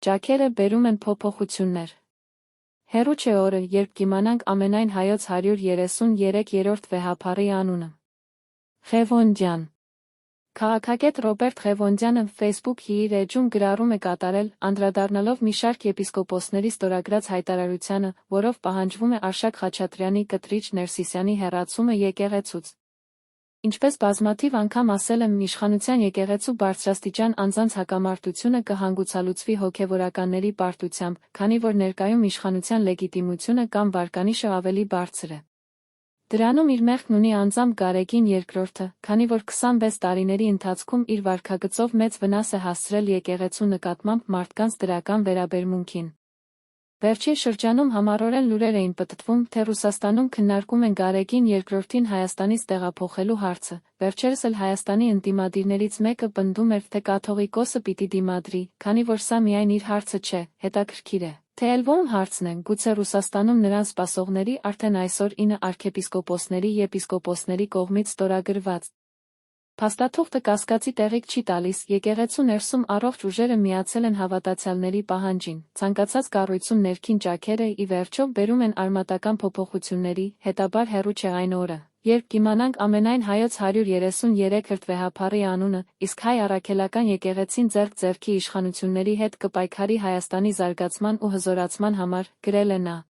Ջաքերը բերում են փոփոխություններ։ Հեռու չէ օրը, երբ կիմանանք ամենայն հայոց 133-րդ վեհափառի անունը։ Ղևոնդյան։ Քաղաքագետ Ռոբերտ Ղևոնդյանը Facebook-ի իր էջում գրառում է կատարել, անդրադառնալով մի շարք եպիսկոպոսների ստորագրած հայտարարությանը, որով պահանջվում է Արշակ Խաչատրյանի կտրիչ Ներսիսյանի հեռացումը եկեղեցուց։ Ինչպես բազմաթիվ անգամ ասել եմ, իշխանության եկեղեցու բարձրաստիճան անձանց հակամարտությունը կհանգուցալուծվի հոգևորականների պարտությամբ, քանի որ ներկայում իշխանության լեգիտիմությունը կամ վարկանիշը ավելի բարձր է։ Դրանում իր մեղքն ունի անձամբ Գարեգին Երկրորդը, քանի որ 26 տարիների ընթացքում իր վարքագծով մեծ վնաս է հասցրել եկեղեցու նկատմամբ մարդկանց դրական վերաբերմունքին։ Վերջին շրջանում համառորեն լուրեր էին պտտվում, թե Ռուսաստանում քննարկում են Գարեգին Երկրորդին Հայաստանից տեղափոխելու հարցը, վերջերս էլ Հայաստանի ընդդիմադիրներից մեկը պնդում էր, թե կաթողիկոսը պիտի դիմադրի, քանի որ սա միայն իր հարցը չէ, հետաքրքիր է, թե էլ ո՞ւմ հարցն է, գուցե Ռուսաստանում նրան սպասողների արդեն այսօր 9 արքեպիսկոպոսների եպիսկոպոսների կողմից ստորագրված փաստաթուղթը կասկածի տեղիք չի տալիս, եկեղեցու ներսում առողջ ուժերը միացել են հավատացյալների պահանջին, ցանկացած կառույցում ներքին ճաքերը ի վերջո բերում են արմատական փոփոխությունների, հետաբար հեռու չէ այն օրը, երբ կիմանանք ամենայն հայոց 133-րդ վեհափառի անունը, իսկ հայ առաքելական եկեղեցին ձեռք ձեռքի իշխանությունների հետ կպայքարի Հայաստանի զարգացման ու հզորացման համար, գրել է նա։